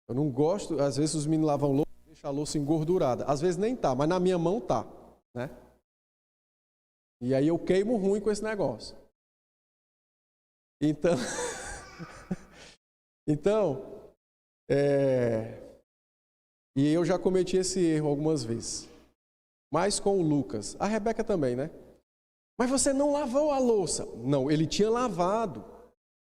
Eu não gosto, às vezes os meninos lavam louça, deixam a louça engordurada. Às vezes nem tá, mas na minha mão tá, né? E aí eu queimo ruim com esse negócio. E eu já cometi esse erro algumas vezes. Mas com o Lucas. A Rebeca também, né? Mas você não lavou a louça. Não, ele tinha lavado.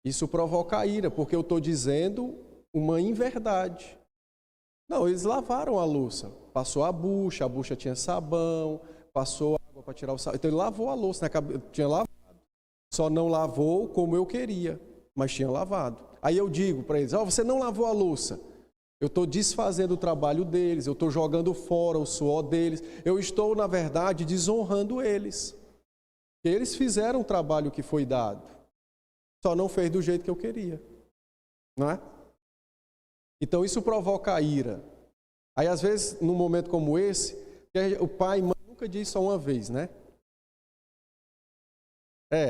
Isso provoca a ira, porque eu estou dizendo uma inverdade. Não, eles lavaram a louça. Passou a bucha tinha sabão, passou água para tirar o sabão. Então ele lavou a louça, né? Tinha lavado. Só não lavou como eu queria, mas tinha lavado. Aí eu digo para eles, você não lavou a louça. Eu estou desfazendo o trabalho deles, eu estou jogando fora o suor deles. Eu estou, na verdade, desonrando eles. Eles fizeram o trabalho que foi dado. Só não fez do jeito que eu queria. Não é? Então isso provoca a ira. Aí às vezes, num momento como esse, o pai e mãe nunca diz só uma vez, né?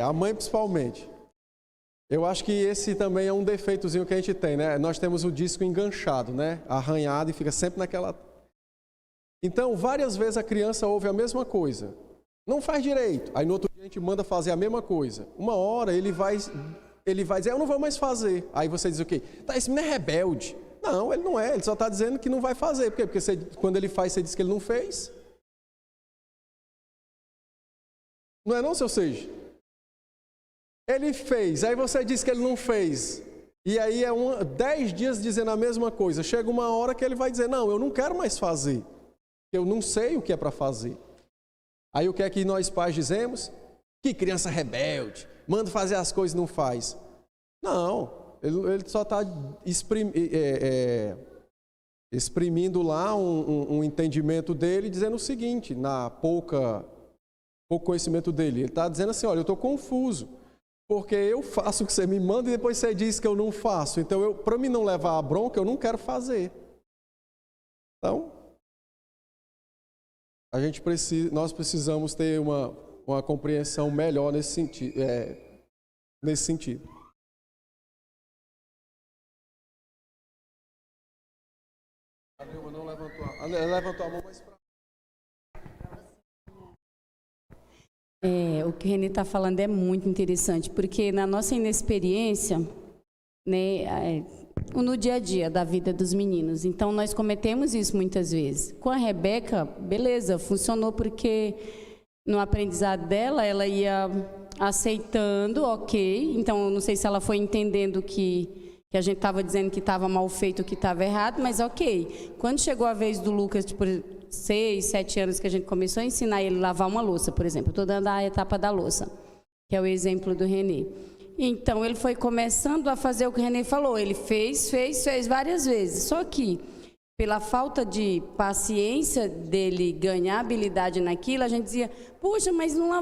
A mãe principalmente. Eu acho que esse também é um defeitozinho que a gente tem, né? Nós temos o disco enganchado, né? Arranhado e fica sempre naquela... Então, várias vezes a criança ouve a mesma coisa. Não faz direito. Aí no outro dia a gente manda fazer a mesma coisa. Uma hora ele vai dizer, eu não vou mais fazer. Aí você diz o quê? Tá, esse menino é rebelde. Não, ele não é. Ele só está dizendo que não vai fazer. Por quê? Porque quando ele faz, você diz que ele não fez. Não é não, seu Seja? Ele fez, aí você diz que ele não fez. E aí 10 dias dizendo a mesma coisa. Chega uma hora que ele vai dizer, não, eu não quero mais fazer. Eu não sei o que é para fazer. Aí o que é que nós pais dizemos? Que criança rebelde, manda fazer as coisas e não faz. Não, ele só está exprimindo lá um entendimento dele, dizendo o seguinte, na pouco conhecimento dele. Ele está dizendo assim, olha, eu estou confuso. Porque eu faço o que você me manda e depois você diz que eu não faço. Então, para mim não levar a bronca, eu não quero fazer. Então, nós precisamos ter uma compreensão melhor nesse sentido. A Vilma não levantou a mão, mas... O que o Renê está falando é muito interessante, porque na nossa inexperiência, né, no dia a dia da vida dos meninos, então nós cometemos isso muitas vezes. Com a Rebeca, beleza, funcionou porque no aprendizado dela, ela ia aceitando, ok, então não sei se ela foi entendendo que a gente estava dizendo que estava mal feito, que estava errado, mas ok. Quando chegou a vez do Lucas, tipo, 6, 7 anos que a gente começou a ensinar ele a lavar uma louça, por exemplo. Estou dando a etapa da louça, que é o exemplo do Renê. Então, ele foi começando a fazer o que o Renê falou. Ele fez várias vezes. Só que, pela falta de paciência dele ganhar habilidade naquilo, a gente dizia, puxa, mas não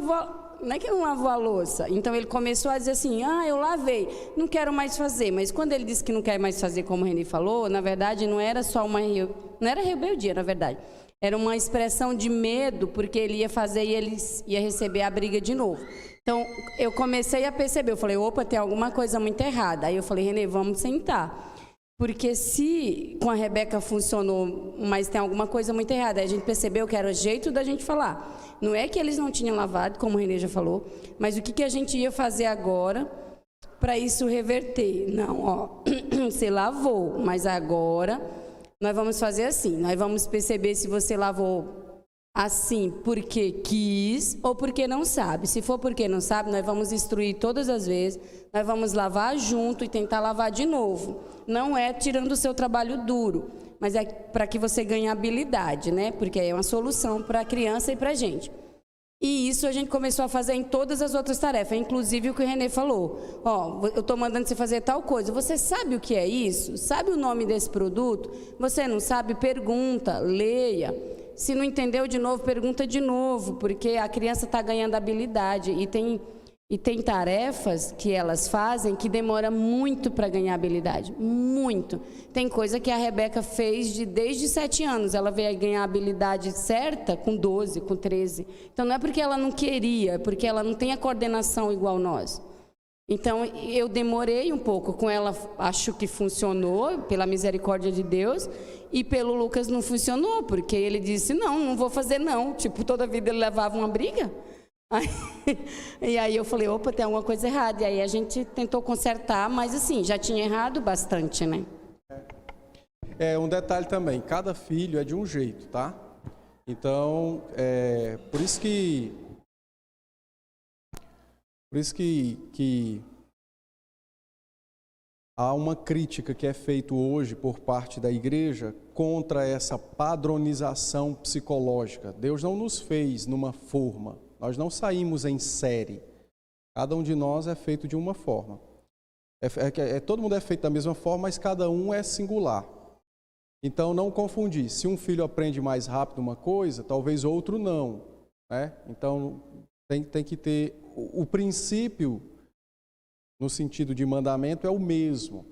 é que não lavou a louça. Então, ele começou a dizer assim, eu lavei, não quero mais fazer. Mas quando ele disse que não quer mais fazer, como o Renê falou, na verdade, não era só não era rebeldia, na verdade. Era uma expressão de medo, porque ele ia fazer e ele ia receber a briga de novo. Então, eu comecei a perceber, eu falei, opa, tem alguma coisa muito errada. Aí eu falei, Renê, vamos sentar. Porque se com a Rebeca funcionou, mas tem alguma coisa muito errada. Aí a gente percebeu que era o jeito da gente falar. Não é que eles não tinham lavado, como o Renê já falou, mas o que a gente ia fazer agora para isso reverter? Não, você lavou, mas agora nós vamos fazer assim. Nós vamos perceber se você lavou assim porque quis ou porque não sabe. Se for porque não sabe, nós vamos instruir todas as vezes, nós vamos lavar junto e tentar lavar de novo. Não é tirando o seu trabalho duro, mas é para que você ganhe habilidade, né? Porque é uma solução para a criança e para a gente. E isso a gente começou a fazer em todas as outras tarefas, inclusive o que o Renê falou. Eu estou mandando você fazer tal coisa. Você sabe o que é isso? Sabe o nome desse produto? Você não sabe? Pergunta, leia. Se não entendeu de novo, pergunta de novo, porque a criança está ganhando habilidade. E tem tarefas que elas fazem que demora muito para ganhar habilidade, muito. Tem coisa que a Rebeca fez desde 7 anos, ela veio ganhar a habilidade certa com 12, com 13. Então não é porque ela não queria, é porque ela não tem a coordenação igual nós. Então eu demorei um pouco com ela, acho que funcionou, pela misericórdia de Deus, e pelo Lucas não funcionou, porque ele disse, não vou fazer não. Tipo, toda vida ele levava uma briga. E aí eu falei, opa, tem alguma coisa errada. E aí a gente tentou consertar, mas assim, já tinha errado bastante, né? Um detalhe também, cada filho é de um jeito, tá? Então, por isso que há uma crítica que é feita hoje por parte da igreja contra essa padronização psicológica. Deus não nos fez numa forma. Nós não saímos em série. Cada um de nós é feito de uma forma. Todo mundo é feito da mesma forma, mas cada um é singular. Então, não confundir. Se um filho aprende mais rápido uma coisa, talvez outro não, né? Então, tem que ter... O princípio, no sentido de mandamento, é o mesmo.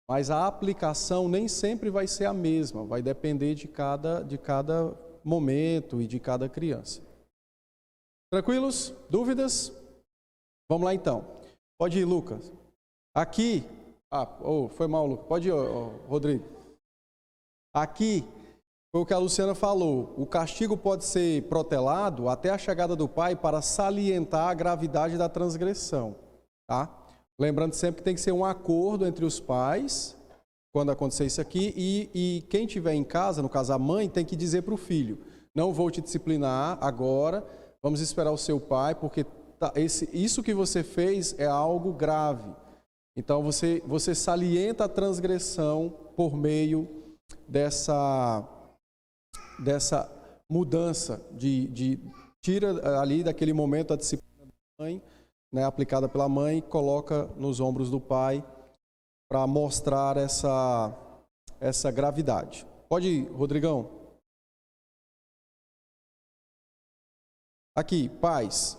Mas a aplicação nem sempre vai ser a mesma. Vai depender de cada momento e de cada criança. Tranquilos? Dúvidas? Vamos lá então. Pode ir, Lucas. Aqui, foi mal, Lucas. Pode ir, Rodrigo. Aqui, foi o que a Luciana falou. O castigo pode ser protelado até a chegada do pai para salientar a gravidade da transgressão. Tá? Lembrando sempre que tem que ser um acordo entre os pais, quando acontecer isso aqui, e quem estiver em casa, no caso a mãe, tem que dizer para o filho, não vou te disciplinar agora, vamos esperar o seu pai, porque isso que você fez é algo grave. Então, você salienta a transgressão por meio dessa mudança, tira ali daquele momento a disciplina da mãe, né, aplicada pela mãe, coloca nos ombros do pai para mostrar essa gravidade. Pode ir, Rodrigão. Aqui, pais.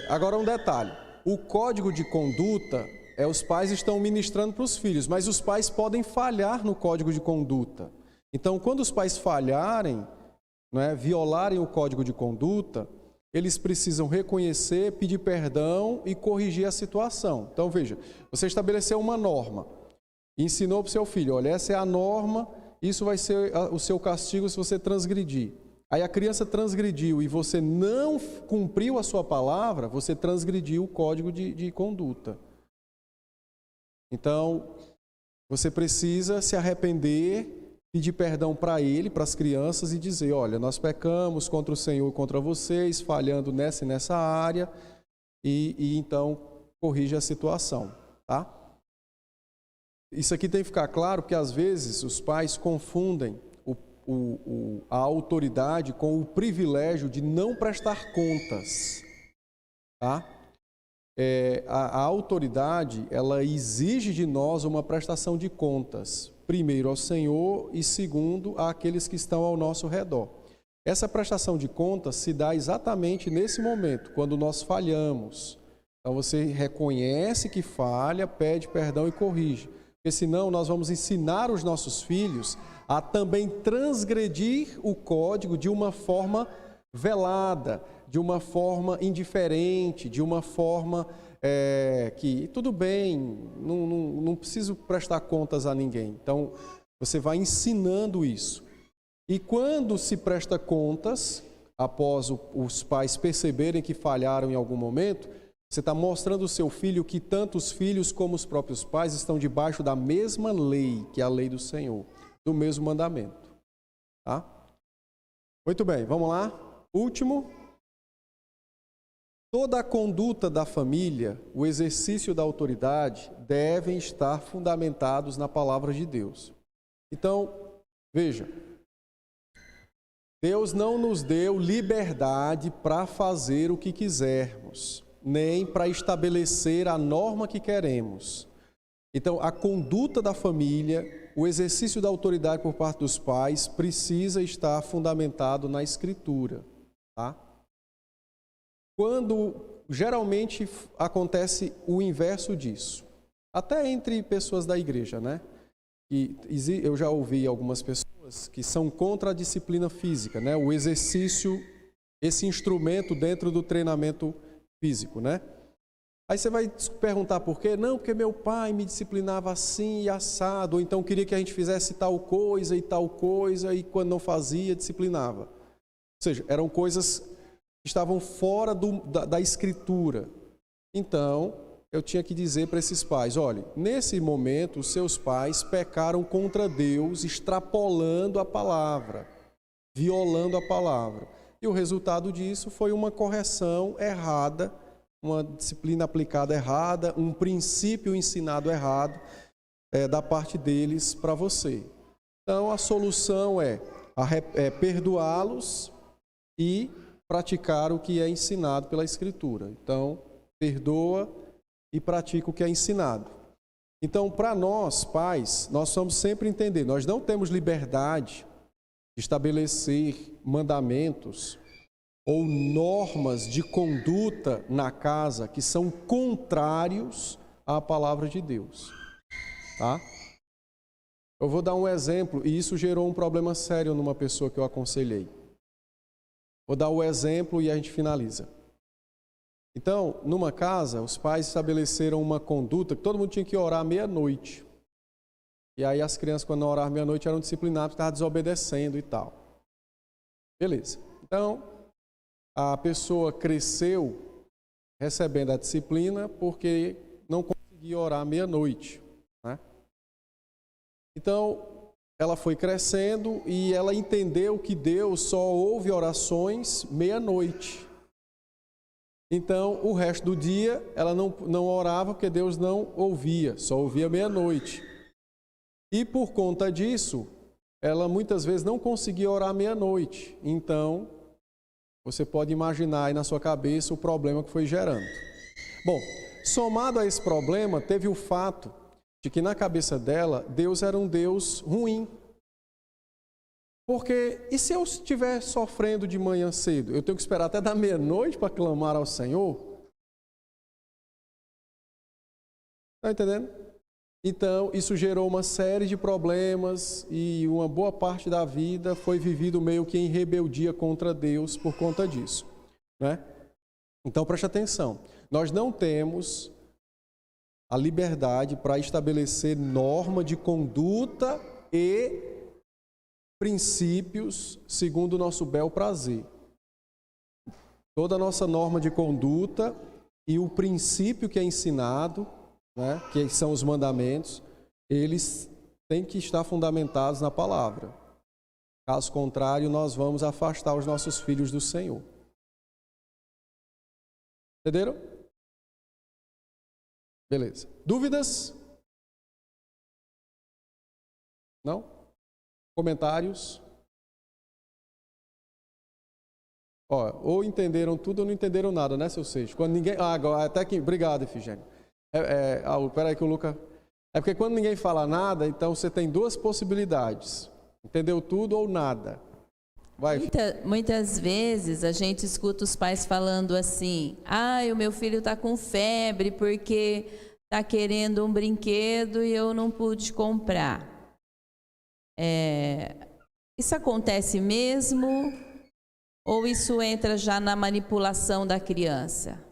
Agora um detalhe. O código de conduta, os pais estão ministrando para os filhos, mas os pais podem falhar no código de conduta. Então, quando os pais falharem, violarem o código de conduta, eles precisam reconhecer, pedir perdão e corrigir a situação. Então, veja, você estabeleceu uma norma, ensinou para o seu filho, olha, essa é a norma, isso vai ser o seu castigo se você transgredir. Aí a criança transgrediu e você não cumpriu a sua palavra, você transgrediu o código de conduta. Então, você precisa se arrepender, pedir perdão para ele, para as crianças e dizer, olha, nós pecamos contra o Senhor e contra vocês, falhando nessa e nessa área, e então corrige a situação, tá? Isso aqui tem que ficar claro, porque às vezes os pais confundem a autoridade com o privilégio de não prestar contas, tá? A autoridade, ela exige de nós uma prestação de contas, primeiro ao Senhor e segundo àqueles que estão ao nosso redor. Essa prestação de contas se dá exatamente nesse momento, quando nós falhamos. Então você reconhece que falha, pede perdão e corrige. Porque senão nós vamos ensinar os nossos filhos a também transgredir o código de uma forma velada, de uma forma indiferente, de uma forma que tudo bem, não preciso prestar contas a ninguém. Então você vai ensinando isso. E quando se presta contas, após os pais perceberem que falharam em algum momento, você está mostrando ao seu filho que tanto os filhos como os próprios pais estão debaixo da mesma lei, que é a lei do Senhor, do mesmo mandamento. Tá? Muito bem, vamos lá. Último. Toda a conduta da família, o exercício da autoridade, devem estar fundamentados na palavra de Deus. Então, veja, Deus não nos deu liberdade para fazer o que quisermos, nem para estabelecer a norma que queremos. Então, a conduta da família, o exercício da autoridade por parte dos pais, precisa estar fundamentado na Escritura. Tá? Quando geralmente acontece o inverso disso, até entre pessoas da igreja, né? E eu já ouvi algumas pessoas que são contra a disciplina física, né? O exercício, esse instrumento dentro do treinamento físico, né? Aí você vai perguntar por quê? Não, porque meu pai me disciplinava assim e assado, ou então queria que a gente fizesse tal coisa, e quando não fazia, disciplinava. Ou seja, eram coisas que estavam fora da Escritura. Então, eu tinha que dizer para esses pais, olha, nesse momento, os seus pais pecaram contra Deus, extrapolando a palavra, violando a palavra. E o resultado disso foi uma correção errada, uma disciplina aplicada errada, um princípio ensinado errado da parte deles para você. Então, a solução é perdoá-los e praticar o que é ensinado pela Escritura. Então, perdoa e pratica o que é ensinado. Então, para nós, pais, nós vamos sempre entender, nós não temos liberdade de estabelecer mandamentos ou normas de conduta na casa que são contrários à palavra de Deus. Tá? Eu vou dar um exemplo, e isso gerou um problema sério numa pessoa que eu aconselhei. Vou dar o exemplo e a gente finaliza. Então, numa casa, os pais estabeleceram uma conduta que todo mundo tinha que orar meia-noite. E aí as crianças, quando não oravam meia-noite, eram disciplinadas, estavam desobedecendo e tal. Beleza. Então, a pessoa cresceu recebendo a disciplina porque não conseguia orar meia-noite, né? Então, ela foi crescendo e ela entendeu que Deus só ouve orações meia-noite. Então, o resto do dia, ela não orava porque Deus não ouvia, só ouvia meia-noite. E por conta disso, ela muitas vezes não conseguia orar meia-noite. Então, você pode imaginar aí na sua cabeça o problema que foi gerando. Bom, somado a esse problema, teve o fato de que na cabeça dela, Deus era um Deus ruim. Porque, e se eu estiver sofrendo de manhã cedo? Eu tenho que esperar até da meia-noite para clamar ao Senhor? Está entendendo? Então, isso gerou uma série de problemas e uma boa parte da vida foi vivido meio que em rebeldia contra Deus por conta disso, né? Então, preste atenção. Nós não temos a liberdade para estabelecer norma de conduta e princípios segundo o nosso bel prazer. Toda a nossa norma de conduta e o princípio que é ensinado, né, que são os mandamentos, eles têm que estar fundamentados na palavra. Caso contrário, nós vamos afastar os nossos filhos do Senhor. Entenderam? Beleza. Dúvidas? Não? Comentários? Ó, ou entenderam tudo ou não entenderam nada, né, seu Seixo? Quando ninguém... agora, até que... Obrigado, Efigênio. Peraí que o Luca... É porque quando ninguém fala nada, então você tem duas possibilidades. Entendeu tudo ou nada. Vai. Muitas vezes a gente escuta os pais falando assim: o meu filho está com febre porque está querendo um brinquedo e eu não pude comprar. Isso acontece mesmo? Ou isso entra já na manipulação da criança?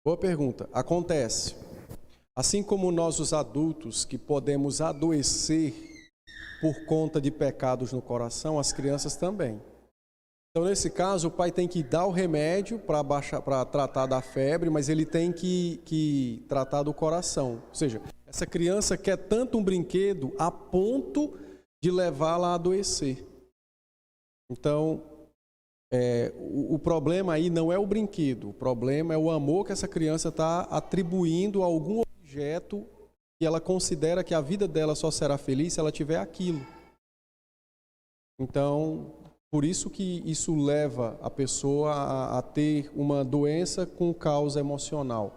Boa pergunta. Acontece. Assim como nós, os adultos, que podemos adoecer por conta de pecados no coração, as crianças também. Então, nesse caso, o pai tem que dar o remédio para tratar da febre, mas ele tem que tratar do coração. Ou seja, essa criança quer tanto um brinquedo a ponto de levá-la a adoecer. Então, o problema aí não é o brinquedo, o problema é o amor que essa criança está atribuindo a algum objeto que ela considera que a vida dela só será feliz se ela tiver aquilo. Então, por isso que isso leva a pessoa a ter uma doença com causa emocional.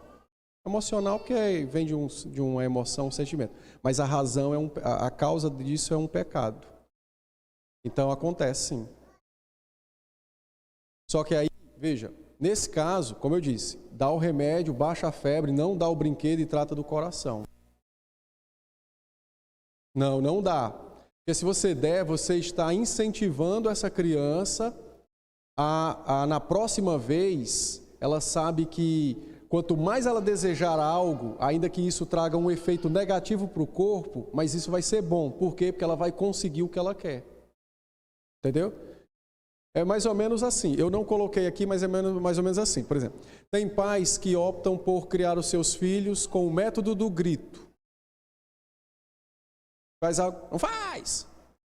Emocional porque vem de uma emoção, um sentimento. Mas a razão, a causa disso é um pecado. Então, acontece sim. Só que aí, veja, nesse caso, como eu disse, dá o remédio, baixa a febre, não dá o brinquedo e trata do coração. Não dá. Porque se você der, você está incentivando essa criança na próxima vez, ela sabe que quanto mais ela desejar algo, ainda que isso traga um efeito negativo para o corpo, mas isso vai ser bom. Por quê? Porque ela vai conseguir o que ela quer. Entendeu? É mais ou menos assim. Eu não coloquei aqui, mas é mais ou menos assim. Por exemplo, tem pais que optam por criar os seus filhos com o método do grito. Faz algo, não faz!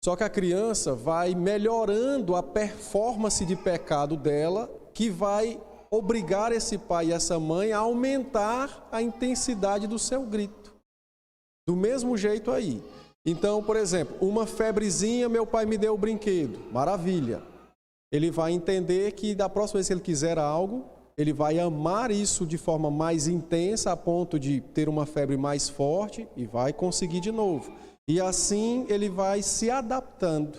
Só que a criança vai melhorando a performance de pecado dela, que vai obrigar esse pai e essa mãe a aumentar a intensidade do seu grito. Do mesmo jeito aí. Então, por exemplo, uma febrezinha, meu pai me deu o brinquedo. Maravilha. Ele vai entender que da próxima vez que ele quiser algo, ele vai amar isso de forma mais intensa, a ponto de ter uma febre mais forte e vai conseguir de novo. E assim ele vai se adaptando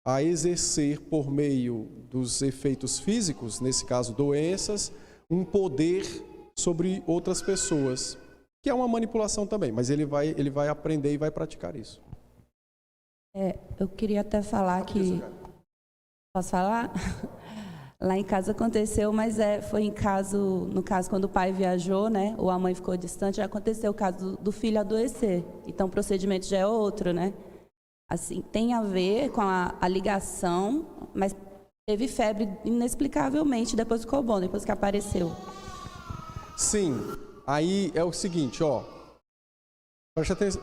a exercer por meio dos efeitos físicos, nesse caso doenças, um poder sobre outras pessoas, que é uma manipulação também, mas ele vai aprender e vai praticar isso. Eu queria até falar que... Posso falar? Lá em casa aconteceu, mas foi no caso quando o pai viajou, né, ou a mãe ficou distante, já aconteceu o caso do filho adoecer. Então o procedimento já é outro, né? Assim, tem a ver com a ligação, mas teve febre inexplicavelmente, depois ficou bom, depois que apareceu. Sim, aí é o seguinte, ó. Preste atenção,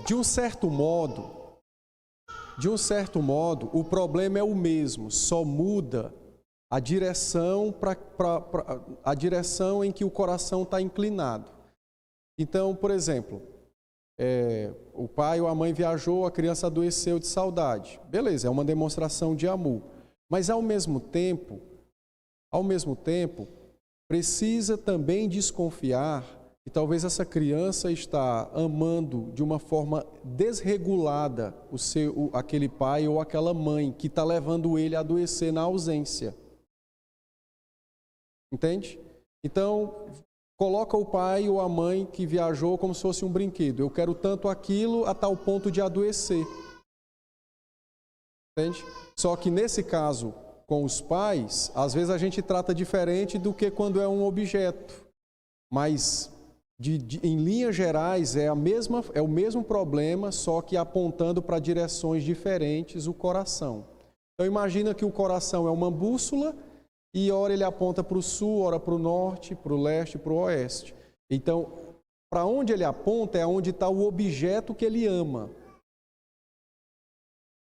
de um certo modo, o problema é o mesmo, só muda a direção a direção em que o coração está inclinado. Então, por exemplo, o pai ou a mãe viajou, a criança adoeceu de saudade. Beleza, é uma demonstração de amor. Mas ao mesmo tempo, precisa também desconfiar que talvez essa criança está amando de uma forma desregulada aquele pai ou aquela mãe que está levando ele a adoecer na ausência. Entende? Então, coloca o pai ou a mãe que viajou como se fosse um brinquedo. Eu quero tanto aquilo a tal ponto de adoecer. Entende? Só que nesse caso, com os pais, às vezes a gente trata diferente do que quando é um objeto. Mas, em linhas gerais, é o mesmo problema, só que apontando para direções diferentes o coração. Então, imagina que o coração é uma bússola e ora ele aponta para o sul, ora para o norte, para o leste, para o oeste. Então, para onde ele aponta é onde está o objeto que ele ama.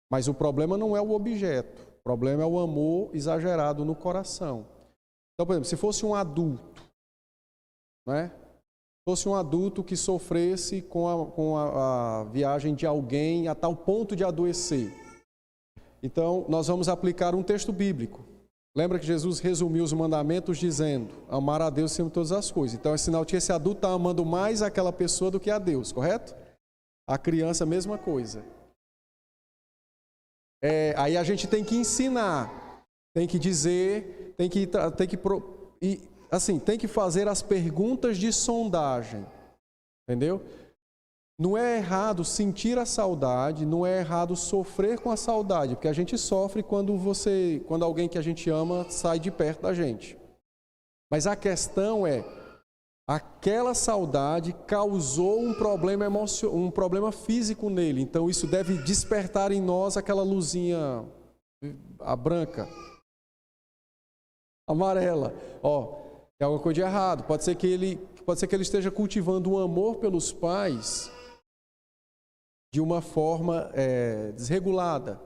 Mas o problema não é o objeto, o problema é o amor exagerado no coração. Então, por exemplo, se fosse um adulto, né? Se fosse um adulto que sofresse com a viagem de alguém a tal ponto de adoecer, Então, nós vamos aplicar um texto bíblico. Lembra que Jesus resumiu os mandamentos dizendo, amar a Deus acima de todas as coisas. Então, é sinal que esse adulto está amando mais aquela pessoa do que a Deus, correto? A criança, mesma coisa. Aí a gente tem que ensinar, tem que dizer, tem que fazer as perguntas de sondagem, entendeu? Não é errado sentir a saudade, não é errado sofrer com a saudade, porque a gente sofre quando alguém que a gente ama sai de perto da gente. Mas a questão é, aquela saudade causou um problema físico nele, então isso deve despertar em nós aquela luzinha, a branca, amarela, tem alguma coisa de errado. Pode ser que ele esteja cultivando um amor pelos pais de uma forma desregulada.